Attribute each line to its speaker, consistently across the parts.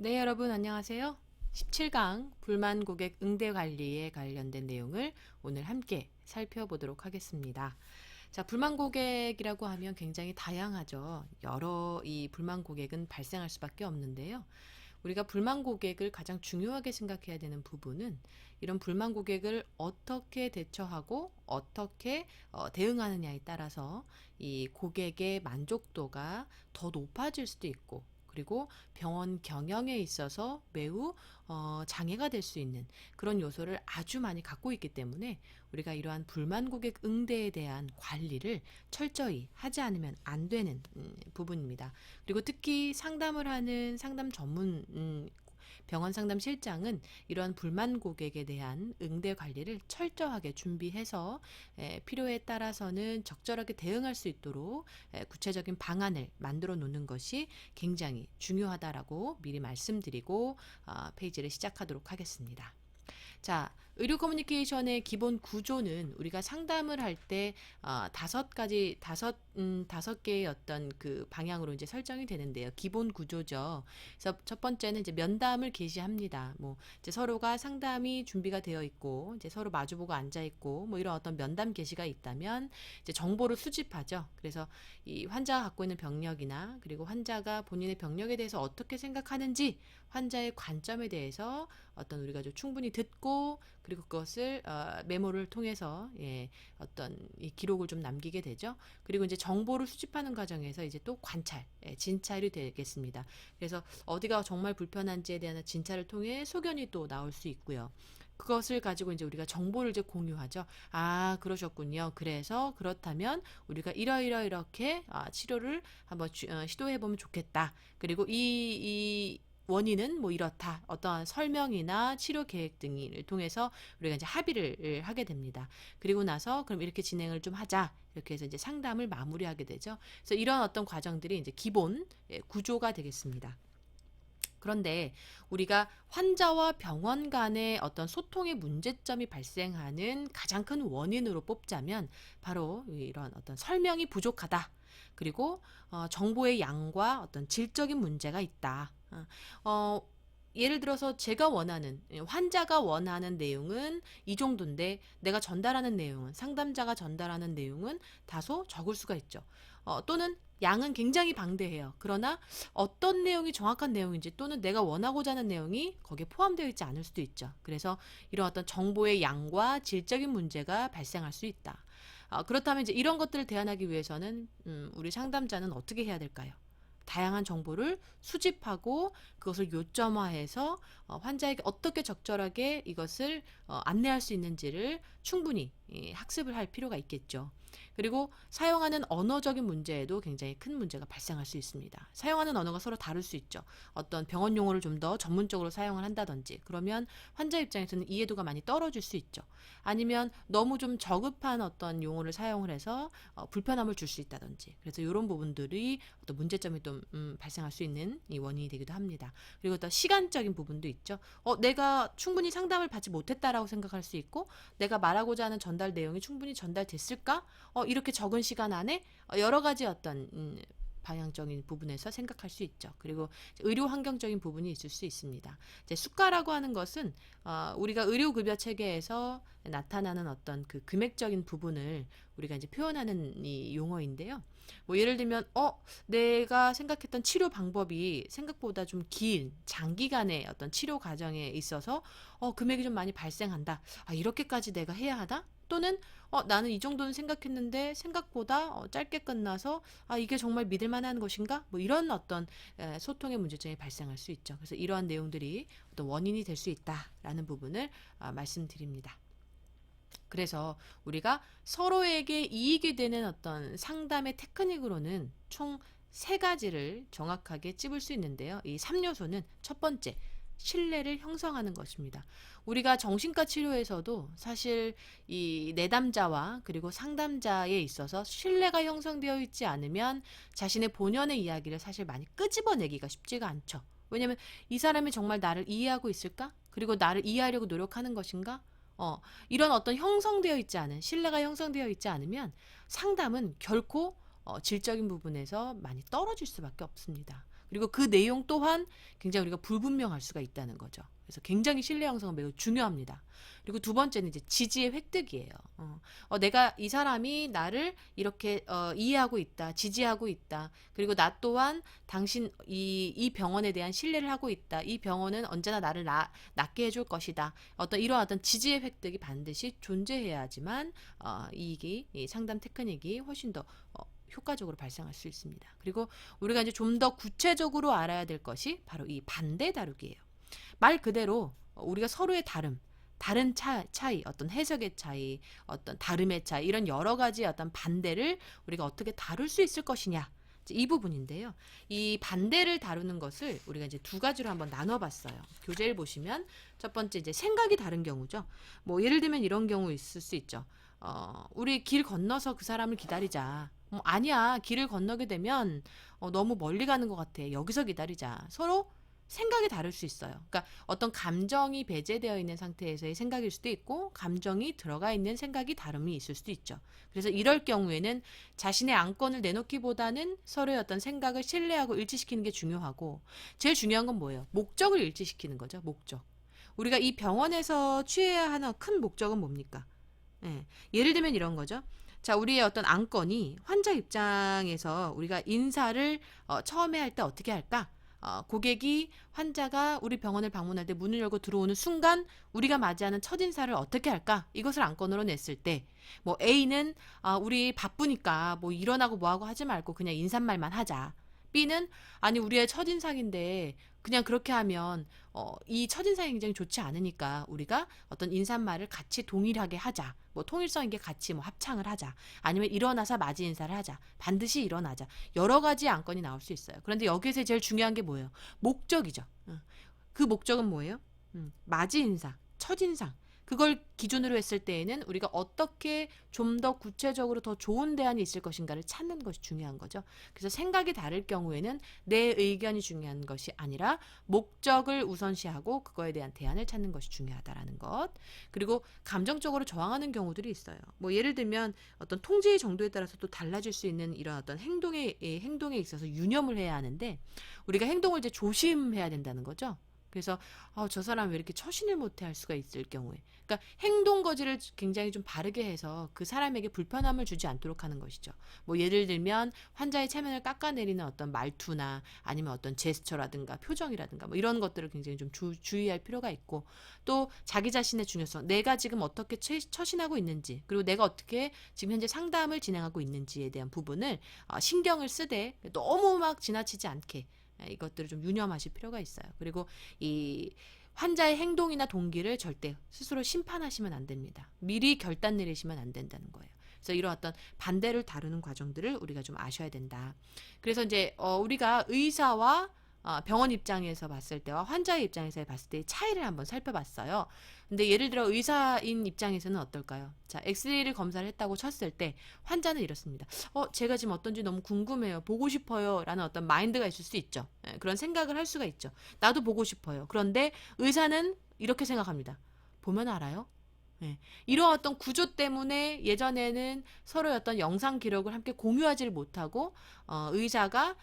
Speaker 1: 네, 여러분 안녕하세요. 17강 불만 고객 응대 관리에 관련된 내용을 오늘 함께 살펴보도록 하겠습니다. 자, 불만 고객이라고 하면 굉장히 다양하죠. 여러 이 불만 고객은 발생할 수밖에 없는데요. 우리가 불만 고객을 가장 중요하게 생각해야 되는 부분은 이런 불만 고객을 어떻게 대처하고 어떻게 대응하느냐에 따라서 이 고객의 만족도가 더 높아질 수도 있고, 그리고 병원 경영에 있어서 매우 장애가 될 수 있는 그런 요소를 아주 많이 갖고 있기 때문에 우리가 이러한 불만 고객 응대에 대한 관리를 철저히 하지 않으면 안 되는 부분입니다. 그리고 특히 상담을 하는 상담 전문 병원 상담 실장은 이러한 불만 고객에 대한 응대 관리를 철저하게 준비해서 필요에 따라서는 적절하게 대응할 수 있도록 구체적인 방안을 만들어 놓는 것이 굉장히 중요하다라고 미리 말씀드리고 페이지를 시작하도록 하겠습니다. 자, 의료 커뮤니케이션의 기본 구조는 우리가 상담을 할 때 다섯 개의 어떤 그 방향으로 이제 설정이 되는데요. 기본 구조죠. 그래서 첫 번째는 이제 면담을 개시합니다. 뭐 이제 서로가 상담이 준비가 되어 있고 이제 서로 마주보고 앉아 있고 뭐 이런 어떤 면담 개시가 있다면 이제 정보를 수집하죠. 그래서 이 환자가 갖고 있는 병력이나 그리고 환자가 본인의 병력에 대해서 어떻게 생각하는지 환자의 관점에 대해서 어떤 우리가 좀 충분히 듣고 그리고 그것을 메모를 통해서 어떤 이 기록을 좀 남기게 되죠. 그리고 이제 정보를 수집하는 과정에서 이제 또 관찰, 진찰이 되겠습니다. 그래서 어디가 정말 불편한지에 대한 진찰을 통해 소견이 또 나올 수 있고요. 그것을 가지고 이제 우리가 정보를 이제 공유하죠. 아, 그러셨군요. 그래서 그렇다면 우리가 이렇게 치료를 한번 시도해 보면 좋겠다. 그리고 이 원인은 뭐 이렇다. 어떠한 설명이나 치료 계획 등을 통해서 우리가 이제 합의를 하게 됩니다. 그리고 나서 그럼 이렇게 진행을 좀 하자. 이렇게 해서 이제 상담을 마무리하게 되죠. 그래서 이런 어떤 과정들이 이제 기본 구조가 되겠습니다. 그런데 우리가 환자와 병원 간의 어떤 소통의 문제점이 발생하는 가장 큰 원인으로 뽑자면 바로 이런 어떤 설명이 부족하다. 그리고 정보의 양과 어떤 질적인 문제가 있다. 예를 들어서 제가 원하는 환자가 원하는 내용은 이 정도인데 내가 전달하는 내용은 상담자가 전달하는 내용은 다소 적을 수가 있죠. 또는 양은 굉장히 방대해요. 그러나 어떤 내용이 정확한 내용인지 또는 내가 원하고자 하는 내용이 거기에 포함되어 있지 않을 수도 있죠. 그래서 이런 어떤 정보의 양과 질적인 문제가 발생할 수 있다. 그렇다면 이제 이런 것들을 대안하기 위해서는 우리 상담자는 어떻게 해야 될까요? 다양한 정보를 수집하고 그것을 요점화해서 환자에게 어떻게 적절하게 이것을 안내할 수 있는지를 충분히 학습을 할 필요가 있겠죠. 그리고 사용하는 언어적인 문제에도 굉장히 큰 문제가 발생할 수 있습니다. 사용하는 언어가 서로 다를 수 있죠. 어떤 병원 용어를 좀 더 전문적으로 사용을 한다든지 그러면 환자 입장에서는 이해도가 많이 떨어질 수 있죠. 아니면 너무 좀 저급한 어떤 용어를 사용을 해서 불편함을 줄 수 있다든지 그래서 이런 부분들이 어떤 문제점이 또 발생할 수 있는 이 원인이 되기도 합니다. 그리고 또 시간적인 부분도 있죠. 내가 충분히 상담을 받지 못했다라고 생각할 수 있고 내가 말하고자 하는 전달 내용이 충분히 전달됐을까? 이렇게 적은 시간 안에 여러 가지 어떤 방향적인 부분에서 생각할 수 있죠. 그리고 의료 환경적인 부분이 있을 수 있습니다. 이제 수가라고 하는 것은 우리가 의료급여 체계에서 나타나는 어떤 그 금액적인 부분을 우리가 이제 표현하는 이 용어인데요. 뭐 예를 들면 내가 생각했던 치료 방법이 생각보다 좀 긴 장기간의 어떤 치료 과정에 있어서 금액이 좀 많이 발생한다. 이렇게까지 내가 해야 하다? 또는 나는 이 정도는 생각했는데 생각보다 짧게 끝나서 이게 정말 믿을 만한 것인가? 뭐 이런 어떤 소통의 문제점이 발생할 수 있죠. 그래서 이러한 내용들이 어떤 원인이 될 수 있다라는 부분을 말씀드립니다. 그래서 우리가 서로에게 이익이 되는 어떤 상담의 테크닉으로는 총 세 가지를 정확하게 찝을 수 있는데요. 이 3요소는 첫 번째, 신뢰를 형성하는 것입니다. 우리가 정신과 치료에서도 사실 이 내담자와 그리고 상담자에 있어서 신뢰가 형성되어 있지 않으면 자신의 본연의 이야기를 사실 많이 끄집어내기가 쉽지가 않죠. 왜냐하면 이 사람이 정말 나를 이해하고 있을까? 그리고 나를 이해하려고 노력하는 것인가? 이런 어떤 형성되어 있지 않은 신뢰가 형성되어 있지 않으면 상담은 결코 질적인 부분에서 많이 떨어질 수밖에 없습니다. 그리고 그 내용 또한 굉장히 우리가 불분명할 수가 있다는 거죠. 그래서 굉장히 신뢰 형성은 매우 중요합니다. 그리고 두 번째는 이제 지지의 획득이에요. 내가 이 사람이 나를 이렇게 이해하고 있다, 지지하고 있다. 그리고 나 또한 당신 이 병원에 대한 신뢰를 하고 있다. 이 병원은 언제나 나를 낫게 해줄 것이다. 이러한 어떤 지지의 획득이 반드시 존재해야지만 이 상담 테크닉이 훨씬 더 효과적으로 발생할 수 있습니다. 그리고 우리가 이제 좀 더 구체적으로 알아야 될 것이 바로 이 반대 다루기예요. 말 그대로 우리가 서로의 다른 차이, 어떤 해석의 차이, 어떤 다름의 차이, 이런 여러 가지 어떤 반대를 우리가 어떻게 다룰 수 있을 것이냐. 이 부분인데요. 이 반대를 다루는 것을 우리가 이제 두 가지로 한번 나눠봤어요. 교재를 보시면 첫 번째 이제 생각이 다른 경우죠. 뭐 예를 들면 이런 경우 있을 수 있죠. 우리 길 건너서 그 사람을 기다리자. 아니야. 길을 건너게 되면 너무 멀리 가는 것 같아. 여기서 기다리자. 서로 생각이 다를 수 있어요. 그러니까 어떤 감정이 배제되어 있는 상태에서의 생각일 수도 있고 감정이 들어가 있는 생각이 다름이 있을 수도 있죠. 그래서 이럴 경우에는 자신의 안건을 내놓기보다는 서로의 어떤 생각을 신뢰하고 일치시키는 게 중요하고 제일 중요한 건 뭐예요? 목적을 일치시키는 거죠. 목적. 우리가 이 병원에서 취해야 하는 큰 목적은 뭡니까? 예를 들면 이런 거죠. 자, 우리의 어떤 안건이 환자 입장에서 우리가 인사를 처음에 할 때 어떻게 할까? 고객이 환자가 우리 병원을 방문할 때 문을 열고 들어오는 순간 우리가 맞이하는 첫인사를 어떻게 할까? 이것을 안건으로 냈을 때 뭐 A는 우리 바쁘니까 뭐 일어나고 뭐하고 하지 말고 그냥 인사말만 하자. B는 아니 우리의 첫인상인데 그냥 그렇게 하면 이 첫인상이 굉장히 좋지 않으니까 우리가 어떤 인사말을 같이 동일하게 하자. 뭐 통일성 있게 같이 뭐 합창을 하자. 아니면 일어나서 맞이 인사를 하자. 반드시 일어나자. 여러 가지 안건이 나올 수 있어요. 그런데 여기서 제일 중요한 게 뭐예요? 목적이죠. 그 목적은 뭐예요? 맞이 인사, 첫인상. 그걸 기준으로 했을 때에는 우리가 어떻게 좀 더 구체적으로 더 좋은 대안이 있을 것인가를 찾는 것이 중요한 거죠. 그래서 생각이 다를 경우에는 내 의견이 중요한 것이 아니라 목적을 우선시하고 그거에 대한 대안을 찾는 것이 중요하다라는 것. 그리고 감정적으로 저항하는 경우들이 있어요. 뭐 예를 들면 어떤 통제의 정도에 따라서 또 달라질 수 있는 이런 어떤 행동에 있어서 유념을 해야 하는데 우리가 행동을 이제 조심해야 된다는 거죠. 그래서 저 사람 왜 이렇게 처신을 못해 할 수가 있을 경우에 그러니까 행동 거지를 굉장히 좀 바르게 해서 그 사람에게 불편함을 주지 않도록 하는 것이죠. 뭐 예를 들면 환자의 체면을 깎아내리는 어떤 말투나 아니면 어떤 제스처라든가 표정이라든가 뭐 이런 것들을 굉장히 좀 주의할 필요가 있고 또 자기 자신의 중요성 내가 지금 어떻게 처신하고 있는지 그리고 내가 어떻게 지금 현재 상담을 진행하고 있는지에 대한 부분을 신경을 쓰되 너무 막 지나치지 않게 이것들을 좀 유념하실 필요가 있어요. 그리고 이 환자의 행동이나 동기를 절대 스스로 심판하시면 안 됩니다. 미리 결단 내리시면 안 된다는 거예요. 그래서 이런 어떤 반대를 다루는 과정들을 우리가 좀 아셔야 된다. 그래서 이제 우리가 의사와 병원 입장에서 봤을 때와 환자의 입장에서 봤을 때의 차이를 한번 살펴봤어요. 근데 예를 들어 의사인 입장에서는 어떨까요? 자, 엑스레이를 검사를 했다고 쳤을 때 환자는 이렇습니다. 제가 지금 어떤지 너무 궁금해요. 보고 싶어요. 라는 어떤 마인드가 있을 수 있죠. 그런 생각을 할 수가 있죠. 나도 보고 싶어요. 그런데 의사는 이렇게 생각합니다. 보면 알아요? 이런 어떤 구조 때문에 예전에는 서로의 어떤 영상 기록을 함께 공유하지를 못하고 의사가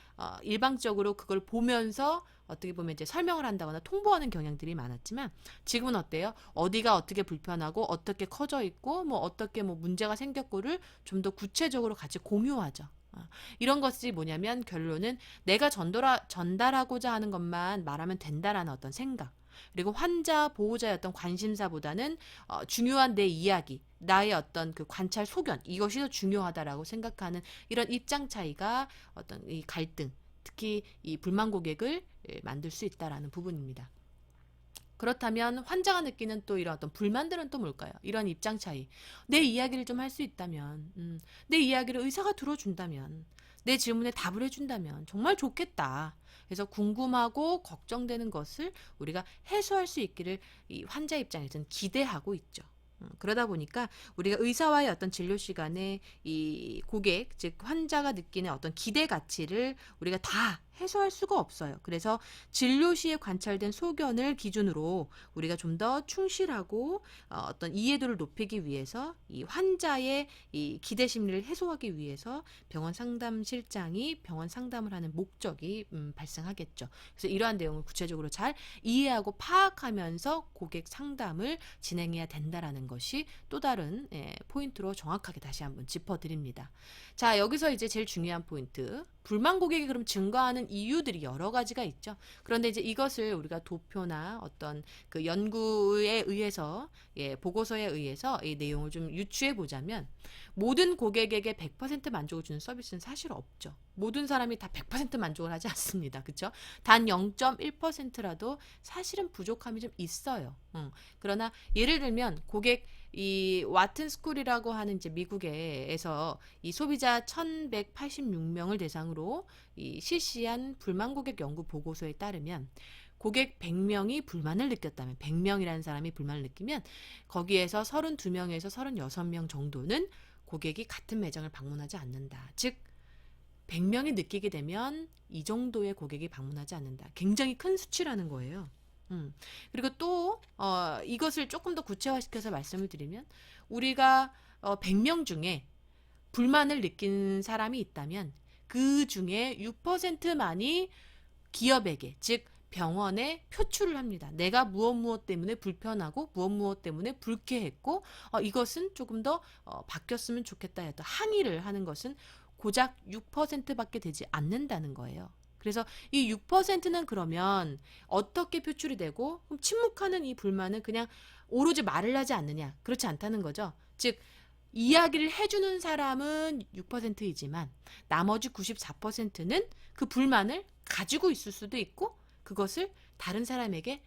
Speaker 1: 일방적으로 그걸 보면서 어떻게 보면 이제 설명을 한다거나 통보하는 경향들이 많았지만 지금은 어때요? 어디가 어떻게 불편하고 어떻게 커져 있고 뭐 어떻게 뭐 문제가 생겼고를 좀 더 구체적으로 같이 공유하죠. 이런 것이 뭐냐면 결론은 내가 전달하고자 하는 것만 말하면 된다라는 어떤 생각 그리고 환자 보호자의 어떤 관심사보다는 중요한 내 이야기 나의 어떤 그 관찰 소견 이것이 더 중요하다라고 생각하는 이런 입장 차이가 어떤 이 갈등 특히 이 불만 고객을 만들 수 있다라는 부분입니다. 그렇다면 환자가 느끼는 또 이런 어떤 불만들은 또 뭘까요? 이런 입장 차이. 내 이야기를 좀 할 수 있다면, 내 이야기를 의사가 들어준다면, 내 질문에 답을 해준다면 정말 좋겠다. 그래서 궁금하고 걱정되는 것을 우리가 해소할 수 있기를 이 환자 입장에서는 기대하고 있죠. 그러다 보니까 우리가 의사와의 어떤 진료 시간에 이 고객, 즉 환자가 느끼는 어떤 기대 가치를 우리가 다 해소할 수가 없어요. 그래서 진료 시에 관찰된 소견을 기준으로 우리가 좀 더 충실하고 어떤 이해도를 높이기 위해서 이 환자의 이 기대 심리를 해소하기 위해서 병원 상담실장이 병원 상담을 하는 목적이 발생하겠죠. 그래서 이러한 내용을 구체적으로 잘 이해하고 파악하면서 고객 상담을 진행해야 된다라는 것이 또 다른 포인트로 정확하게 다시 한번 짚어드립니다. 자, 여기서 이제 제일 중요한 포인트. 불만 고객이 그럼 증가하는 이유들이 여러 가지가 있죠. 그런데 이제 이것을 우리가 도표나 어떤 그 연구에 의해서, 보고서에 의해서 이 내용을 좀 유추해 보자면, 모든 고객에게 100% 만족을 주는 서비스는 사실 없죠. 모든 사람이 다 100% 만족을 하지 않습니다. 그렇죠? 단 0.1%라도 사실은 부족함이 좀 있어요. 그러나 예를 들면 고객 이 와튼 스쿨이라고 하는 이제 미국에서 이 소비자 1,186명을 대상으로 이 실시한 불만 고객 연구 보고서에 따르면 고객 100명이 불만을 느꼈다면 100명이라는 사람이 불만을 느끼면 거기에서 32명에서 36명 정도는 고객이 같은 매장을 방문하지 않는다. 즉 100명이 느끼게 되면 이 정도의 고객이 방문하지 않는다. 굉장히 큰 수치라는 거예요. 그리고 또 이것을 조금 더 구체화시켜서 말씀을 드리면 우리가 100명 중에 불만을 느낀 사람이 있다면 그 중에 6%만이 기업에게, 즉 병원에 표출을 합니다. 내가 무엇 때문에 불편하고 무엇 때문에 불쾌했고 이것은 조금 더 바뀌었으면 좋겠다 해서 항의를 하는 것은 고작 6%밖에 되지 않는다는 거예요. 그래서 이 6%는 그러면 어떻게 표출이 되고 그럼 침묵하는 이 불만은 그냥 오로지 말을 하지 않느냐? 그렇지 않다는 거죠. 즉 이야기를 해주는 사람은 6%이지만 나머지 94%는 그 불만을 가지고 있을 수도 있고 그것을 다른 사람에게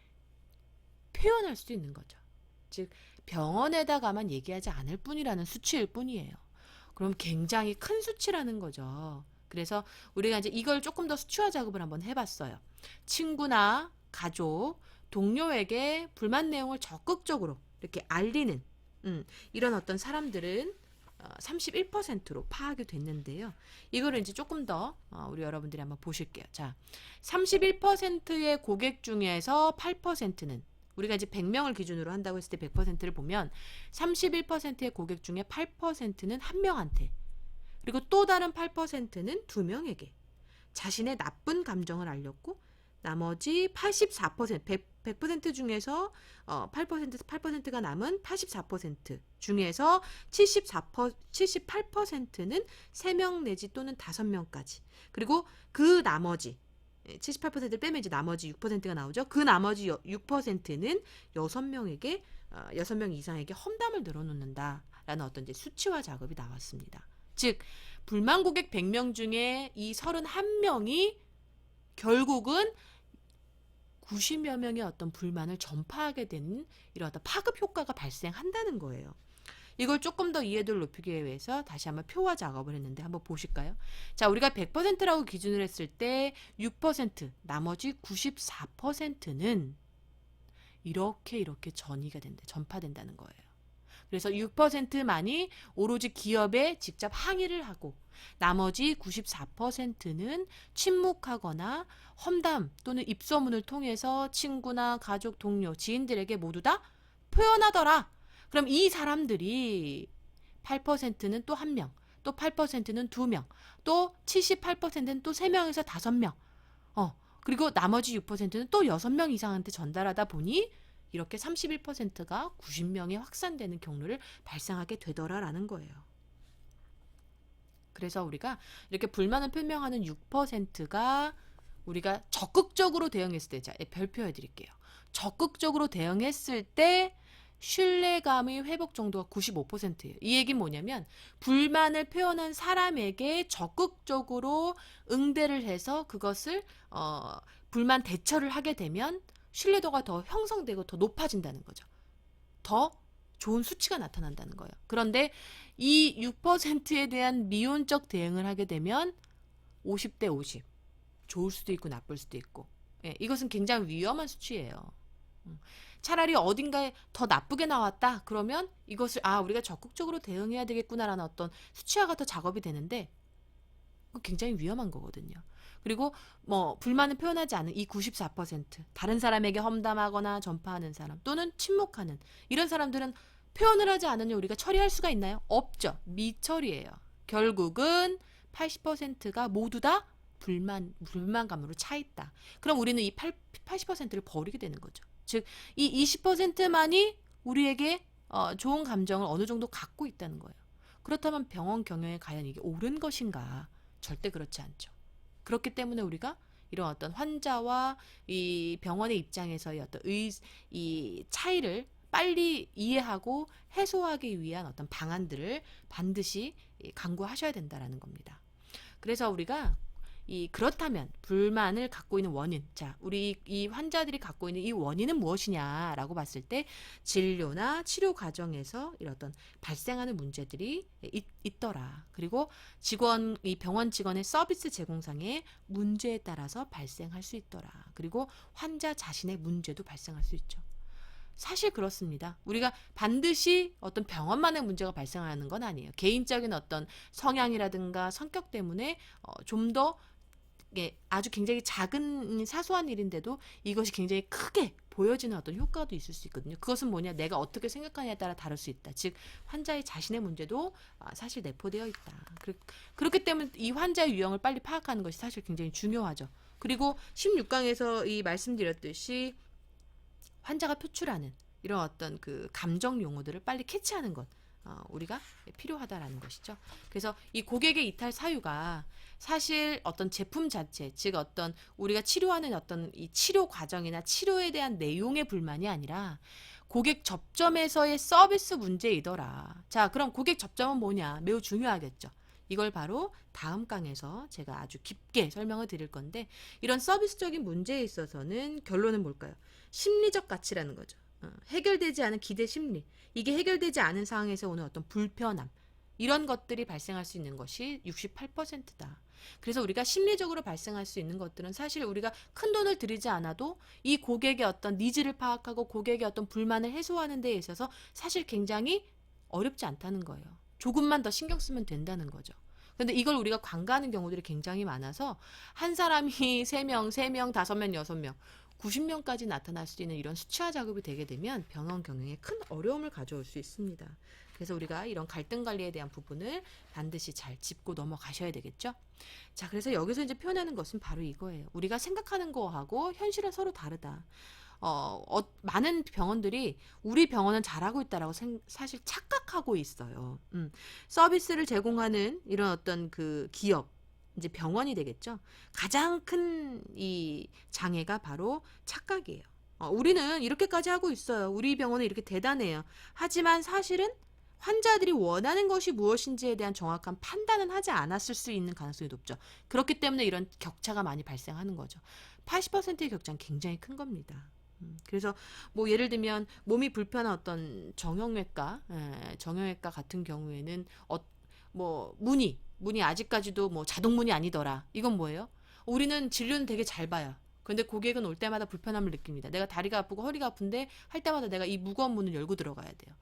Speaker 1: 표현할 수도 있는 거죠. 즉 병원에다가만 얘기하지 않을 뿐이라는 수치일 뿐이에요. 그럼 굉장히 큰 수치라는 거죠. 그래서 우리가 이제 이걸 조금 더 수치화 작업을 한번 해봤어요. 친구나 가족, 동료에게 불만 내용을 적극적으로 이렇게 알리는 이런 어떤 사람들은 31%로 파악이 됐는데요. 이거를 이제 조금 더 우리 여러분들이 한번 보실게요. 자, 31%의 고객 중에서 8%는 우리가 이제 100명을 기준으로 한다고 했을 때 100%를 보면 31%의 고객 중에 8%는 한 명한테 그리고 또 다른 8%는 두 명에게 자신의 나쁜 감정을 알렸고 나머지 84%, 100% 중에서 8%가 남은 84% 중에서 78%는 3명 내지 또는 5명까지 그리고 그 나머지 78%를 빼면 이제 나머지 6%가 나오죠. 그 나머지 6%는 6명에게 6명 이상에게 험담을 늘어놓는다라는 어떤 이제 수치화 작업이 나왔습니다. 즉 불만 고객 100명 중에 이 31명이 결국은 90여 명의 어떤 불만을 전파하게 되는 이런 어떤 파급 효과가 발생한다는 거예요. 이걸 조금 더 이해도를 높이기 위해서 다시 한번 표화 작업을 했는데 한번 보실까요? 자, 우리가 100%라고 기준을 했을 때 6%, 나머지 94%는 이렇게 전이가 된다, 전파된다는 거예요. 그래서 6%만이 오로지 기업에 직접 항의를 하고 나머지 94%는 침묵하거나 험담 또는 입소문을 통해서 친구나 가족, 동료, 지인들에게 모두 다 표현하더라. 그럼 이 사람들이 8%는 또 1명, 또 8%는 2명, 또 78%는 또 3명에서 5명. 그리고 나머지 6%는 또 6명 이상한테 전달하다 보니 이렇게 31%가 90명에 확산되는 경로를 발생하게 되더라라는 거예요. 그래서 우리가 이렇게 불만을 표명하는 6%가 우리가 적극적으로 대응했을 때, 자, 별표해 드릴게요. 적극적으로 대응했을 때 신뢰감의 회복 정도가 95%예요. 이 얘기는 뭐냐면 불만을 표현한 사람에게 적극적으로 응대를 해서 그것을 불만 대처를 하게 되면 신뢰도가 더 형성되고 더 높아진다는 거죠. 더 좋은 수치가 나타난다는 거예요. 그런데 이 6%에 대한 미온적 대응을 하게 되면 50대 50. 좋을 수도 있고 나쁠 수도 있고. 이것은 굉장히 위험한 수치예요. 차라리 어딘가에 더 나쁘게 나왔다. 그러면 이것을 우리가 적극적으로 대응해야 되겠구나라는 어떤 수치화가 더 작업이 되는데 굉장히 위험한 거거든요. 그리고 뭐 불만을 표현하지 않은 이 94%, 다른 사람에게 험담하거나 전파하는 사람 또는 침묵하는 이런 사람들은 표현을 하지 않으니 우리가 처리할 수가 있나요? 없죠. 미처리예요. 결국은 80%가 모두 다 불만감으로 차 있다. 그럼 우리는 이 80%를 버리게 되는 거죠. 즉, 이 20%만이 우리에게 좋은 감정을 어느 정도 갖고 있다는 거예요. 그렇다면 병원 경영에 과연 이게 옳은 것인가? 절대 그렇지 않죠. 그렇기 때문에 우리가 이런 어떤 환자와 이 병원의 입장에서의 어떤 이 차이를 빨리 이해하고 해소하기 위한 어떤 방안들을 반드시 강구하셔야 된다라는 겁니다. 그래서 우리가 그렇다면 불만을 갖고 있는 원인, 자, 우리 이 환자들이 갖고 있는 이 원인은 무엇이냐라고 봤을 때 진료나 치료 과정에서 이런 어떤 발생하는 문제들이 있더라. 그리고 이 병원 직원의 서비스 제공상의 문제에 따라서 발생할 수 있더라. 그리고 환자 자신의 문제도 발생할 수 있죠. 사실 그렇습니다. 우리가 반드시 어떤 병원만의 문제가 발생하는 건 아니에요. 개인적인 어떤 성향이라든가 성격 때문에 좀더 아주 굉장히 작은 사소한 일인데도 이것이 굉장히 크게 보여지는 어떤 효과도 있을 수 있거든요. 그것은 뭐냐? 내가 어떻게 생각하냐에 따라 다를 수 있다. 즉 환자의 자신의 문제도 사실 내포되어 있다. 그렇기 때문에 이 환자의 유형을 빨리 파악하는 것이 사실 굉장히 중요하죠. 그리고 16강에서 이 말씀드렸듯이 환자가 표출하는 이런 어떤 그 감정 용어들을 빨리 캐치하는 것 우리가 필요하다라는 것이죠. 그래서 이 고객의 이탈 사유가 사실 어떤 제품 자체, 즉 어떤 우리가 치료하는 어떤 이 치료 과정이나 치료에 대한 내용의 불만이 아니라 고객 접점에서의 서비스 문제이더라. 자, 그럼 고객 접점은 뭐냐? 매우 중요하겠죠. 이걸 바로 다음 강에서 제가 아주 깊게 설명을 드릴 건데 이런 서비스적인 문제에 있어서는 결론은 뭘까요? 심리적 가치라는 거죠. 해결되지 않은 기대 심리, 이게 해결되지 않은 상황에서 오는 어떤 불편함, 이런 것들이 발생할 수 있는 것이 68%다. 그래서 우리가 심리적으로 발생할 수 있는 것들은 사실 우리가 큰 돈을 들이지 않아도 이 고객의 어떤 니즈를 파악하고 고객의 어떤 불만을 해소하는 데 있어서 사실 굉장히 어렵지 않다는 거예요. 조금만 더 신경 쓰면 된다는 거죠. 근데 이걸 우리가 간과하는 경우들이 굉장히 많아서 한 사람이 3명, 5명, 6명, 90명까지 나타날 수 있는 이런 수치화 작업이 되게 되면 병원 경영에 큰 어려움을 가져올 수 있습니다. 그래서 우리가 이런 갈등 관리에 대한 부분을 반드시 잘 짚고 넘어가셔야 되겠죠. 자, 그래서 여기서 이제 표현하는 것은 바로 이거예요. 우리가 생각하는 거하고 현실은 서로 다르다. 많은 병원들이 우리 병원은 잘하고 있다라고 사실 착각하고 있어요. 서비스를 제공하는 이런 어떤 그 기업, 이제 병원이 되겠죠. 가장 큰 이 장애가 바로 착각이에요. 우리는 이렇게까지 하고 있어요. 우리 병원은 이렇게 대단해요. 하지만 사실은 환자들이 원하는 것이 무엇인지에 대한 정확한 판단은 하지 않았을 수 있는 가능성이 높죠. 그렇기 때문에 이런 격차가 많이 발생하는 거죠. 80%의 격차는 굉장히 큰 겁니다. 그래서 뭐 예를 들면 몸이 불편한 어떤 정형외과 같은 경우에는 뭐 문이 아직까지도 뭐 자동문이 아니더라. 이건 뭐예요? 우리는 진료는 되게 잘 봐요. 근데 고객은 올 때마다 불편함을 느낍니다. 내가 다리가 아프고 허리가 아픈데 할 때마다 내가 이 무거운 문을 열고 들어가야 돼요.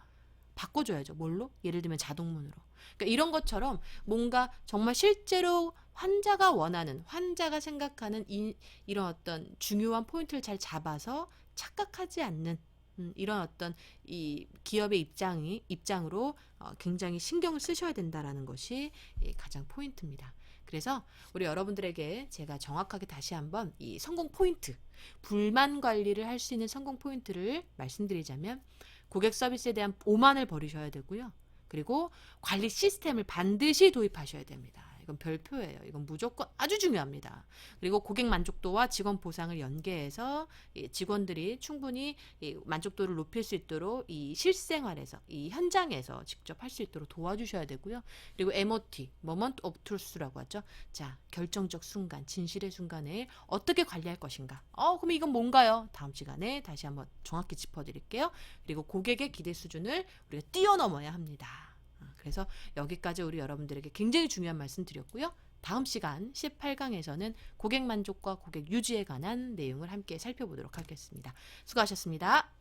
Speaker 1: 바꿔줘야죠. 뭘로? 예를 들면 자동문으로. 그러니까 이런 것처럼 뭔가 정말 실제로 환자가 원하는, 환자가 생각하는 이런 어떤 중요한 포인트를 잘 잡아서 착각하지 않는 이런 어떤 이 기업의 입장으로 굉장히 신경을 쓰셔야 된다라는 것이 가장 포인트입니다. 그래서 우리 여러분들에게 제가 정확하게 다시 한번 이 성공 포인트, 불만 관리를 할 수 있는 성공 포인트를 말씀드리자면 고객 서비스에 대한 오만을 버리셔야 되고요. 그리고 관리 시스템을 반드시 도입하셔야 됩니다. 이건 별표예요. 이건 무조건 아주 중요합니다. 그리고 고객 만족도와 직원 보상을 연계해서 직원들이 충분히 만족도를 높일 수 있도록 이 실생활에서, 이 현장에서 직접 할 수 있도록 도와주셔야 되고요. 그리고 MOT, Moment of Truth라고 하죠. 자, 결정적 순간, 진실의 순간에 어떻게 관리할 것인가. 그럼 이건 뭔가요? 다음 시간에 다시 한번 정확히 짚어드릴게요. 그리고 고객의 기대 수준을 우리가 뛰어넘어야 합니다. 그래서 여기까지 우리 여러분들에게 굉장히 중요한 말씀 드렸고요. 다음 시간 18강에서는 고객 만족과 고객 유지에 관한 내용을 함께 살펴보도록 하겠습니다. 수고하셨습니다.